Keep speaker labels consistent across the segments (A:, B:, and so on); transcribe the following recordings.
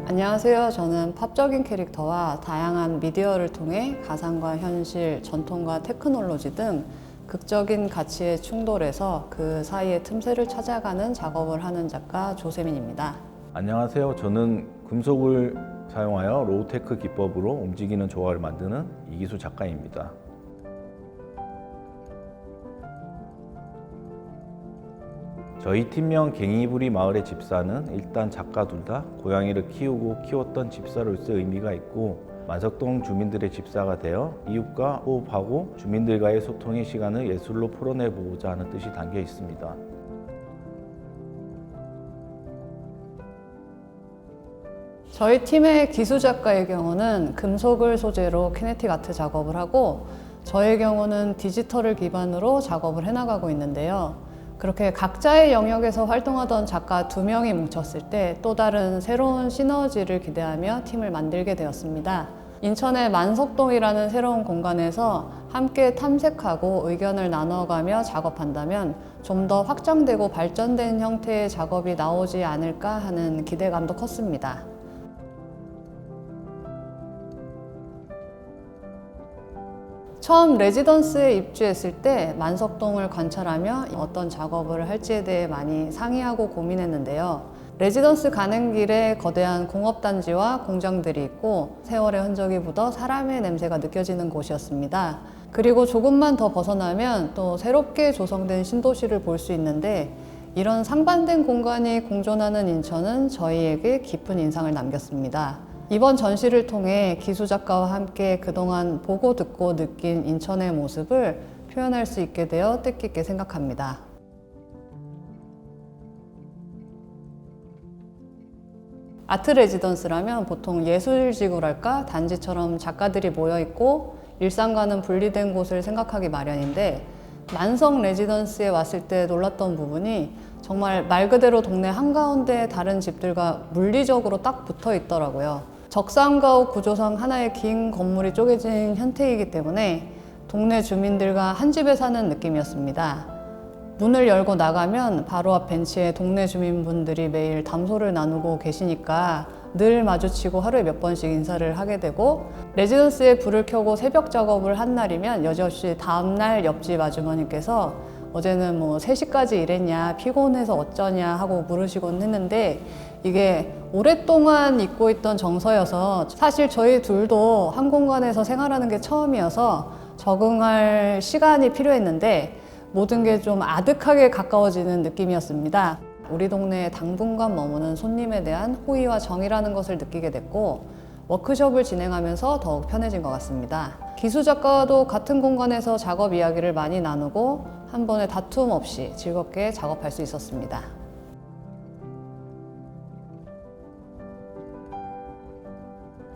A: 안녕하세요. 저는 팝적인 캐릭터와 다양한 미디어를 통해 가상과 현실, 전통과 테크놀로지 등 극적인 가치에 충돌해서 그 사이의 틈새를 찾아가는 작업을 하는 작가 조세민입니다.
B: 안녕하세요. 저는 금속을 사용하여 로우테크 기법으로 움직이는 조화를 만드는 이기수 작가입니다. 저희 팀명 갱이부리 마을의 집사는 일단 작가 둘 다 고양이를 키우고 키웠던 집사로서 의미가 있고, 만석동 주민들의 집사가 되어 이웃과 호흡하고 주민들과의 소통의 시간을 예술로 풀어내보고자 하는 뜻이 담겨 있습니다.
A: 저희 팀의 기수 작가의 경우는 금속을 소재로 키네틱 아트 작업을 하고, 저의 경우는 디지털을 기반으로 작업을 해나가고 있는데요. 그렇게 각자의 영역에서 활동하던 작가 2명이 뭉쳤을 때 또 다른 새로운 시너지를 기대하며 팀을 만들게 되었습니다. 인천의 만석동이라는 새로운 공간에서 함께 탐색하고 의견을 나눠가며 작업한다면 좀 더 확장되고 발전된 형태의 작업이 나오지 않을까 하는 기대감도 컸습니다. 처음 레지던스에 입주했을 때 만석동을 관찰하며 어떤 작업을 할지에 대해 많이 상의하고 고민했는데요. 레지던스 가는 길에 거대한 공업단지와 공장들이 있고 세월의 흔적이 묻어 사람의 냄새가 느껴지는 곳이었습니다. 그리고 조금만 더 벗어나면 또 새롭게 조성된 신도시를 볼 수 있는데, 이런 상반된 공간이 공존하는 인천은 저희에게 깊은 인상을 남겼습니다. 이번 전시를 통해 기수 작가와 함께 그동안 보고 듣고 느낀 인천의 모습을 표현할 수 있게 되어 뜻깊게 생각합니다. 아트 레지던스라면 보통 예술지구랄까 단지처럼 작가들이 모여있고 일상과는 분리된 곳을 생각하기 마련인데, 만석 레지던스에 왔을 때 놀랐던 부분이 정말 말 그대로 동네 한가운데 다른 집들과 물리적으로 딱 붙어 있더라고요. 적상가옥 구조상 하나의 긴 건물이 쪼개진 형태이기 때문에 동네 주민들과 한 집에 사는 느낌이었습니다. 문을 열고 나가면 바로 앞 벤치에 동네 주민분들이 매일 담소를 나누고 계시니까 늘 마주치고 하루에 몇 번씩 인사를 하게 되고, 레지던스에 불을 켜고 새벽 작업을 한 날이면 여지없이 다음날 옆집 아주머니께서 어제는 3시까지 일했냐, 피곤해서 어쩌냐 하고 물으시곤 했는데, 이게 오랫동안 잊고 있던 정서여서 사실 저희 둘도 한 공간에서 생활하는 게 처음이어서 적응할 시간이 필요했는데 모든 게 좀 아득하게 가까워지는 느낌이었습니다. 우리 동네에 당분간 머무는 손님에 대한 호의와 정이라는 것을 느끼게 됐고, 워크숍을 진행하면서 더욱 편해진 것 같습니다. 기수 작가와도 같은 공간에서 작업 이야기를 많이 나누고 한 번의 다툼 없이 즐겁게 작업할 수 있었습니다.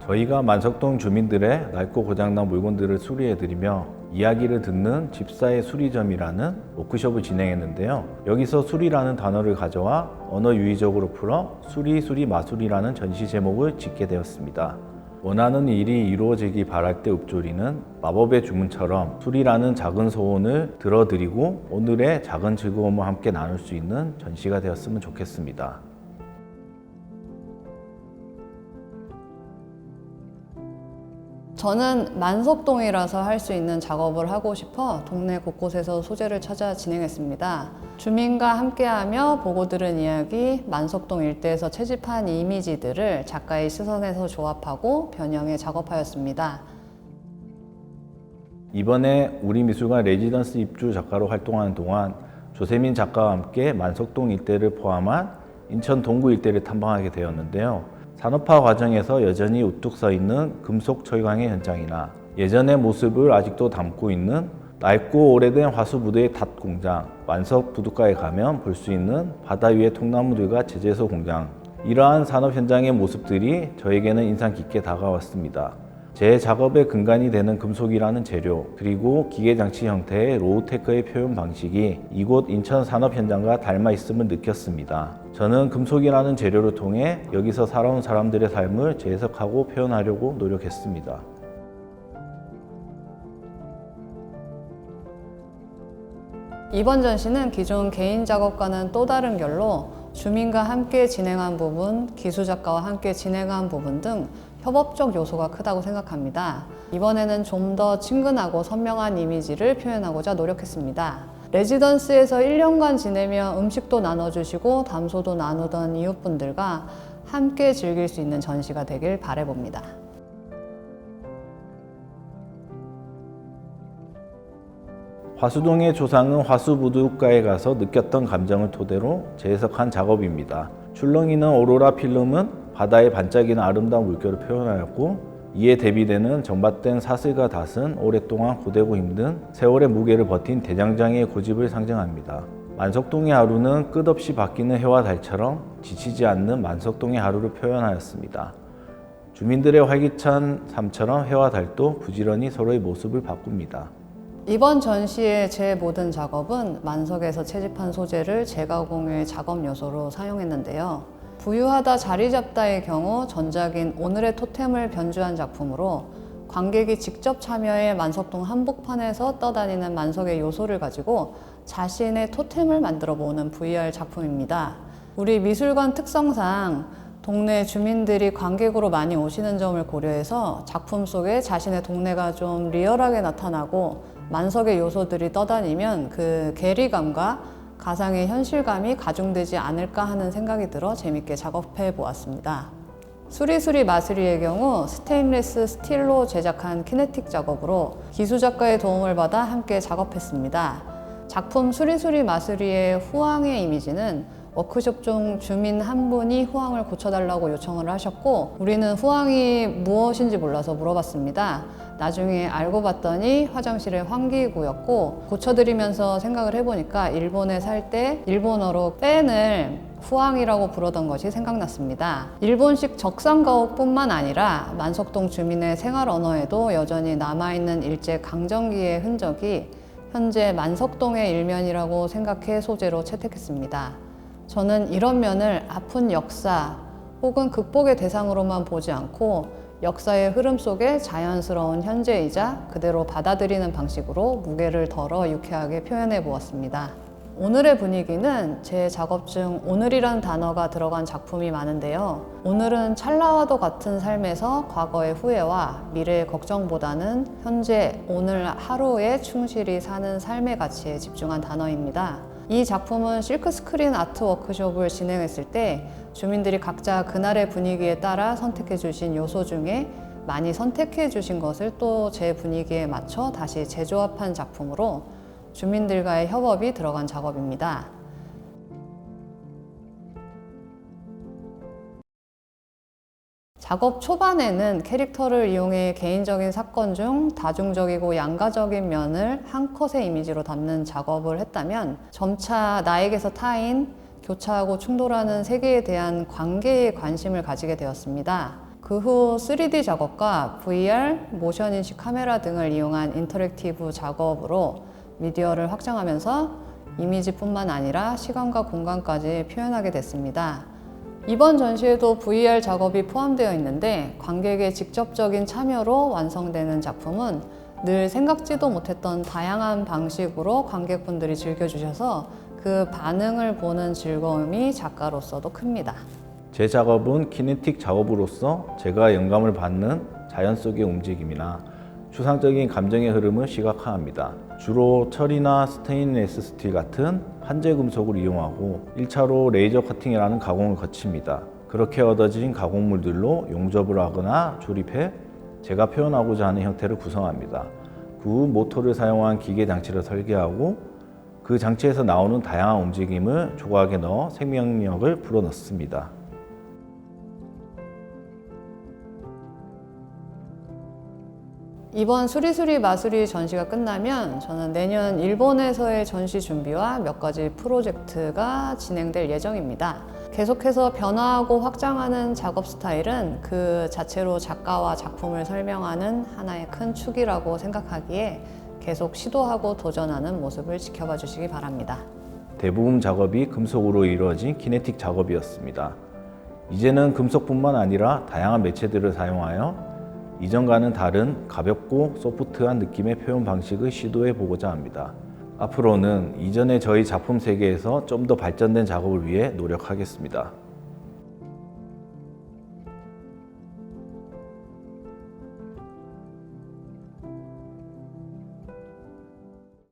B: 저희가 만석동 주민들의 낡고 고장난 물건들을 수리해드리며 이야기를 듣는 집사의 수리점이라는 워크숍을 진행했는데요. 여기서 수리라는 단어를 가져와 언어 유희적으로 풀어 수리 마술이라는 전시 제목을 짓게 되었습니다. 원하는 일이 이루어지기 바랄 때 읊조리는 마법의 주문처럼 수리라는 작은 소원을 들어드리고 오늘의 작은 즐거움을 함께 나눌 수 있는 전시가 되었으면 좋겠습니다.
A: 저는 만석동이라서 할 수 있는 작업을 하고 싶어 동네 곳곳에서 소재를 찾아 진행했습니다. 주민과 함께하며 보고 들은 이야기, 만석동 일대에서 채집한 이미지들을 작가의 시선에서 조합하고 변형해 작업하였습니다.
B: 이번에 우리미술관 레지던스 입주 작가로 활동하는 동안 조세민 작가와 함께 만석동 일대를 포함한 인천 동구 일대를 탐방하게 되었는데요. 산업화 과정에서 여전히 우뚝 서 있는 금속 철강의 현장이나 예전의 모습을 아직도 담고 있는 낡고 오래된 화수부두의 닷 공장, 만석 부둣가에 가면 볼 수 있는 바다 위의 통나무들과 제재소 공장, 이러한 산업 현장의 모습들이 저에게는 인상 깊게 다가왔습니다. 제 작업의 근간이 되는 금속이라는 재료, 그리고 기계장치 형태의 로우테크의 표현 방식이 이곳 인천 산업 현장과 닮아 있음을 느꼈습니다. 저는 금속이라는 재료를 통해 여기서 살아온 사람들의 삶을 재해석하고 표현하려고 노력했습니다.
A: 이번 전시는 기존 개인 작업과는 또 다른 결로 주민과 함께 진행한 부분, 기수작가와 함께 진행한 부분 등 협업적 요소가 크다고 생각합니다. 이번에는 좀 더 친근하고 선명한 이미지를 표현하고자 노력했습니다. 레지던스에서 1년간 지내며 음식도 나눠주시고 담소도 나누던 이웃분들과 함께 즐길 수 있는 전시가 되길 바라봅니다.
B: 화수동의 조상은 화수부두가에 가서 느꼈던 감정을 토대로 재해석한 작업입니다. 출렁이는 오로라 필름은 바다에 반짝이는 아름다운 물결을 표현하였고, 이에 대비되는 정밭된 사슬과 닷은 오랫동안 고되고 힘든 세월의 무게를 버틴 대장장이의 고집을 상징합니다. 만석동의 하루는 끝없이 바뀌는 해와 달처럼 지치지 않는 만석동의 하루를 표현하였습니다. 주민들의 활기찬 삶처럼 해와 달도 부지런히 서로의 모습을 바꿉니다.
A: 이번 전시의 제 모든 작업은 만석에서 채집한 소재를 재가공의 작업 요소로 사용했는데요. 부유하다 자리 잡다의 경우 전작인 오늘의 토템을 변주한 작품으로 관객이 직접 참여해 만석동 한복판에서 떠다니는 만석의 요소를 가지고 자신의 토템을 만들어 보는 VR 작품입니다. 우리 미술관 특성상 동네 주민들이 관객으로 많이 오시는 점을 고려해서 작품 속에 자신의 동네가 좀 리얼하게 나타나고 만석의 요소들이 떠다니면 그 괴리감과 가상의 현실감이 가중되지 않을까 하는 생각이 들어 재밌게 작업해 보았습니다. 수리수리 마수리의 경우 스테인리스 스틸로 제작한 키네틱 작업으로 기수작가의 도움을 받아 함께 작업했습니다. 작품 수리수리 마수리의 후황의 이미지는 워크숍 중 주민 한 분이 후황을 고쳐달라고 요청을 하셨고, 우리는 후황이 무엇인지 몰라서 물어봤습니다. 나중에 알고 봤더니 화장실의 환기구였고, 고쳐드리면서 생각을 해보니까 일본에 살 때 일본어로 팬을 후황이라고 부르던 것이 생각났습니다. 일본식 적상가옥뿐만 아니라 만석동 주민의 생활 언어에도 여전히 남아있는 일제 강점기의 흔적이 현재 만석동의 일면이라고 생각해 소재로 채택했습니다. 저는 이런 면을 아픈 역사 혹은 극복의 대상으로만 보지 않고 역사의 흐름 속에 자연스러운 현재이자 그대로 받아들이는 방식으로 무게를 덜어 유쾌하게 표현해 보았습니다. 오늘의 분위기는 제 작업 중 오늘이란 단어가 들어간 작품이 많은데요. 오늘은 찰나와도 같은 삶에서 과거의 후회와 미래의 걱정보다는 현재 오늘 하루에 충실히 사는 삶의 가치에 집중한 단어입니다. 이 작품은 실크스크린 아트 워크숍을 진행했을 때 주민들이 각자 그날의 분위기에 따라 선택해 주신 요소 중에 많이 선택해 주신 것을 또 제 분위기에 맞춰 다시 재조합한 작품으로 주민들과의 협업이 들어간 작업입니다. 작업 초반에는 캐릭터를 이용해 개인적인 사건 중 다중적이고 양가적인 면을 한 컷의 이미지로 담는 작업을 했다면, 점차 나에게서 타인, 교차하고 충돌하는 세계에 대한 관계에 관심을 가지게 되었습니다. 그 후 3D 작업과 VR, 모션 인식 카메라 등을 이용한 인터랙티브 작업으로 미디어를 확장하면서 이미지뿐만 아니라 시간과 공간까지 표현하게 됐습니다. 이번 전시에도 VR 작업이 포함되어 있는데, 관객의 직접적인 참여로 완성되는 작품은 늘 생각지도 못했던 다양한 방식으로 관객분들이 즐겨주셔서 그 반응을 보는 즐거움이 작가로서도 큽니다.
B: 제 작업은 키네틱 작업으로서 제가 영감을 받는 자연 속의 움직임이나 추상적인 감정의 흐름을 시각화합니다. 주로 철이나 스테인리스 스틸 같은 한재 금속을 이용하고 1차로 레이저 커팅이라는 가공을 거칩니다. 그렇게 얻어진 가공물들로 용접을 하거나 조립해 제가 표현하고자 하는 형태를 구성합니다. 그 후 모터를 사용한 기계 장치를 설계하고 그 장치에서 나오는 다양한 움직임을 조각에 넣어 생명력을 불어넣습니다.
A: 이번 수리수리 마수리 전시가 끝나면 저는 내년 일본에서의 전시 준비와 몇 가지 프로젝트가 진행될 예정입니다. 계속해서 변화하고 확장하는 작업 스타일은 그 자체로 작가와 작품을 설명하는 하나의 큰 축이라고 생각하기에 계속 시도하고 도전하는 모습을 지켜봐 주시기 바랍니다.
B: 대부분 작업이 금속으로 이루어진 키네틱 작업이었습니다. 이제는 금속뿐만 아니라 다양한 매체들을 사용하여 이전과는 다른 가볍고 소프트한 느낌의 표현 방식을 시도해 보고자 합니다. 앞으로는 이전의 저희 작품 세계에서 좀 더 발전된 작업을 위해 노력하겠습니다.